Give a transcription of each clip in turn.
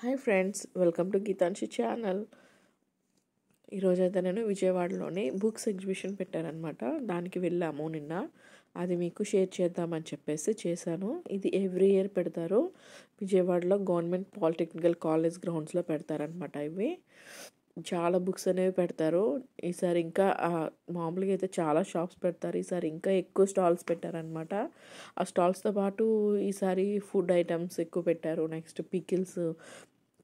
Hi friends, welcome to Geetanshi channel. ఈరోజైతే నేను విజయవాడలోని బుక్స్ ఎగ్జిబిషన్ పెట్టారనమాట. దానికి వెళ్ళాము నిన్న. అది మీకు షేర్ చేద్దామని చెప్పేసి చేశాను. ఇది ఎవ్రీ ఇయర్ పెడతారు. విజయవాడలో గవర్నమెంట్ పాలిటెక్నికల్ కాలేజ్ గ్రౌండ్స్లో పెడతారనమాట. ఇవి చాలా బుక్స్ అనేవి పెడతారు. ఈసారి ఇంకా మామూలుగా అయితే చాలా షాప్స్ పెడతారు. ఈసారి ఇంకా ఎక్కువ స్టాల్స్ పెట్టారనమాట. ఆ స్టాల్స్తో పాటు ఈసారి ఫుడ్ ఐటమ్స్ ఎక్కువ పెట్టారు. Next pickles,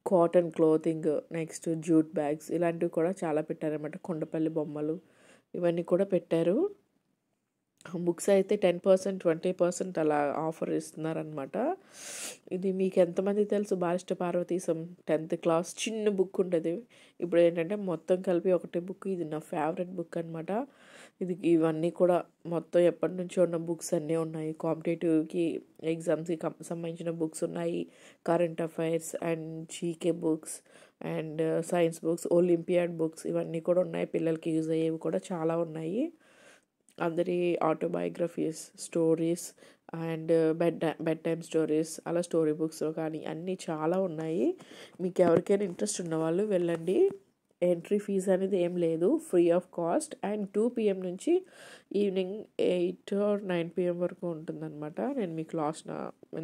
cotton clothing, next jute bags ఇలాంటివి కూడా చాలా పెట్టారనమాట. కొండపల్లి బొమ్మలు ఇవన్నీ కూడా పెట్టారు. బుక్స్ అయితే 10%, 20% అలా ఆఫర్ ఇస్తున్నారనమాట. ఇది మీకు ఎంతమంది తెలుసు? బారిస్టర్ పార్వతీశం 10th క్లాస్ చిన్న బుక్ ఉంటుంది. ఇప్పుడు ఏంటంటే మొత్తం కలిపి ఒకటే బుక్. ఇది నా ఫేవరెట్ బుక్ అనమాట. ఇవన్నీ కూడా మొత్తం ఎప్పటి నుంచో ఉన్న బుక్స్ అన్నీ ఉన్నాయి. కాంపిటేటివ్కి ఎగ్జామ్స్కి సంబంధించిన బుక్స్ ఉన్నాయి. Current affairs and GK books and science books, olympiad books ఇవన్నీ కూడా ఉన్నాయి. పిల్లలకి యూజ్ అయ్యేవి కూడా చాలా ఉన్నాయి. అందరి autobiographies, stories and bed time stories, అలా స్టోరీ బుక్స్ కానీ అన్నీ చాలా ఉన్నాయి. మీకు ఎవరికైనా ఇంట్రెస్ట్ ఉన్న వాళ్ళు వెళ్ళండి. ఎంట్రీ ఫీజు అనేది ఏం లేదు, free of cost. And 2 PM నుంచి ఈవినింగ్ 8 or 9 PM వరకు ఉంటుందన్నమాట. నేను మీకు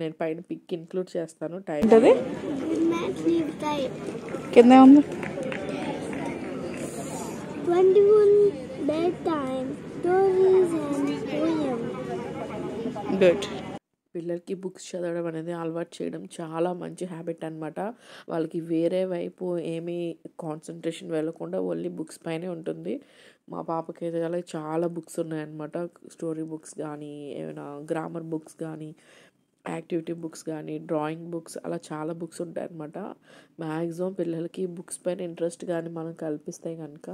నేను పైన పిక్ ఇంక్లూడ్ చేస్తాను. టైం కింద ఉంది. 21 bedtime stories and poems. Good. పిల్లలకి బుక్స్ చదవడం అనేది అలవాటు చేయడం చాలా మంచి హ్యాబిట్ అనమాట. వాళ్ళకి వేరే వైపు ఏమీ కాన్సన్ట్రేషన్ వెళ్ళకుండా ఓన్లీ బుక్స్ పైనే ఉంటుంది. మా పాపకి అయితే చాలా బుక్స్ ఉన్నాయన్నమాట. స్టోరీ బుక్స్ కానీ, ఏమైనా గ్రామర్ బుక్స్ కానీ, యాక్టివిటీ బుక్స్ కానీ, డ్రాయింగ్ బుక్స్, అలా చాలా బుక్స్ ఉంటాయన్నమాట. మ్యాక్సిమం పిల్లలకి బుక్స్ పైన ఇంట్రెస్ట్ కానీ మనం కల్పిస్తే కనుక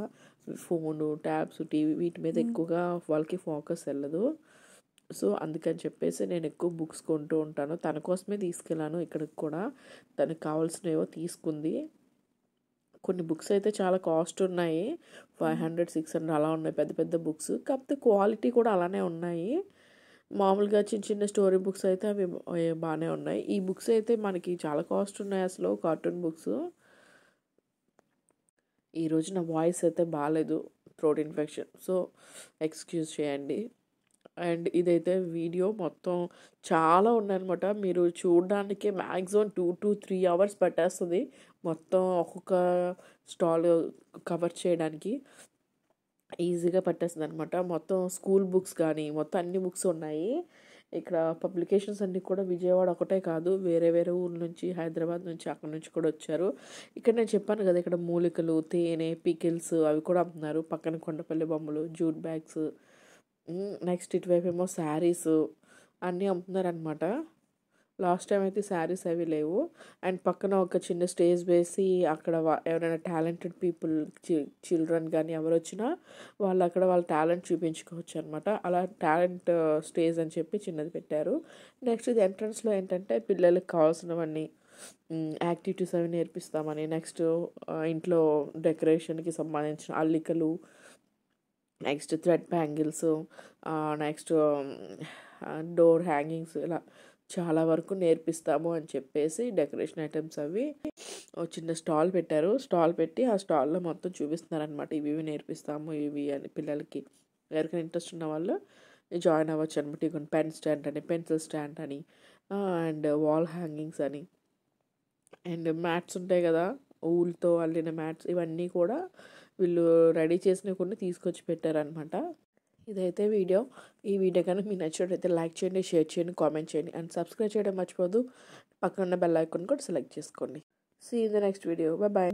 ఫోను, ట్యాబ్స్, టీవీ వీటి మీద ఎక్కువగా వాళ్ళకి ఫోకస్ వెళ్ళదు. సో అందుకని చెప్పేసి నేను ఎక్కువ బుక్స్ కొంటూ ఉంటాను. తన కోసమే తీసుకెళ్ళాను. ఇక్కడికి కూడా తనకు కావాల్సినవో తీసుకుంది. కొన్ని బుక్స్ అయితే చాలా కాస్ట్ ఉన్నాయి. 500, 600 అలా ఉన్నాయి పెద్ద పెద్ద బుక్స్. కాకపోతే క్వాలిటీ కూడా అలానే ఉన్నాయి. మామూలుగా చిన్న చిన్న స్టోరీ బుక్స్ అయితే అవి బాగానే ఉన్నాయి. ఈ బుక్స్ అయితే మనకి చాలా కాస్ట్ ఉన్నాయి అసలు, కార్టూన్ బుక్స్. ఈరోజు నా వాయిస్ అయితే బాగాలేదు, థ్రోట్ ఇన్ఫెక్షన్, సో ఎక్స్క్యూజ్ చేయండి. అండ్ ఇదైతే వీడియో మొత్తం చాలా ఉన్నాయన్నమాట. మీరు చూడడానికి మ్యాక్సిమం 2 to 3 hours పట్టేస్తుంది మొత్తం ఒక్కొక్క స్టాల్ కవర్ చేయడానికి. ఈజీగా పట్టేస్తుంది అనమాట. మొత్తం స్కూల్ బుక్స్ కానీ మొత్తం అన్ని బుక్స్ ఉన్నాయి ఇక్కడ. పబ్లికేషన్స్ అన్నీ కూడా విజయవాడ ఒకటే కాదు, వేరే వేరే ఊళ్ళ నుంచి, హైదరాబాద్ నుంచి, అక్కడ నుంచి కూడా వచ్చారు. ఇక్కడ నేను చెప్పాను కదా, ఇక్కడ మూలికలు, తేనె, పికిల్స్ అవి కూడా అమ్ముతున్నారు. పక్కన కొండపల్లి బొమ్మలు, జూట్ బ్యాగ్స్, నెక్స్ట్ ఇటువైపు ఏమో శారీస్ అన్నీ అమ్ముతున్నారనమాట. లాస్ట్ టైం అయితే శారీస్ అవి లేవు. అండ్ పక్కన ఒక చిన్న స్టేజ్ వేసి అక్కడ ఎవరైనా టాలెంటెడ్ పీపుల్, చిల్డ్రన్ కానీ ఎవరు వచ్చినా వాళ్ళు అక్కడ వాళ్ళ టాలెంట్ చూపించుకోవచ్చు అనమాట. అలా టాలెంట్ స్టేజ్ అని చెప్పి చిన్నది పెట్టారు. నెక్స్ట్ ఇది ఎంట్రన్స్లో ఏంటంటే పిల్లలకి కావాల్సినవన్నీ యాక్టివిటీస్ అవి నేర్పిస్తామని, నెక్స్ట్ ఇంట్లో డెకరేషన్కి సంబంధించిన అల్లికలు, next thread bangles, next door hangings, ఇలా చాలా వరకు నేర్పిస్తాము అని చెప్పేసి డెకరేషన్ ఐటమ్స్ అవి చిన్న స్టాల్ పెట్టారు. స్టాల్ పెట్టి ఆ స్టాల్లో మొత్తం చూపిస్తున్నారనమాట. ఇవి నేర్పిస్తాము ఇవి అని పిల్లలకి. ఎవరికైనా ఇంట్రెస్ట్ ఉన్న వాళ్ళు జాయిన్ అవ్వచ్చు అనమాట. ఇక పెన్ స్టాండ్ అని, పెన్సిల్ స్టాండ్ అని, అండ్ వాల్ హ్యాంగింగ్స్ అని, అండ్ మ్యాట్స్ ఉంటాయి కదా, ఊల్తో అల్లిన మ్యాట్స్, ఇవన్నీ కూడా వీళ్ళు రెడీ చేసినవి కొన్ని తీసుకొచ్చి పెట్టారనమాట. ఇదైతే వీడియో. ఈ వీడియో కనుక మీకు నచ్చినట్లయితే లైక్ చేయండి, షేర్ చేయండి, కామెంట్ చేయండి అండ్ సబ్స్క్రైబ్ చేయడం మర్చిపోదు. పక్కన ఉన్న బెల్ ఐకాన్ కూడా సెలెక్ట్ చేసుకోండి. See in the next video. Bye.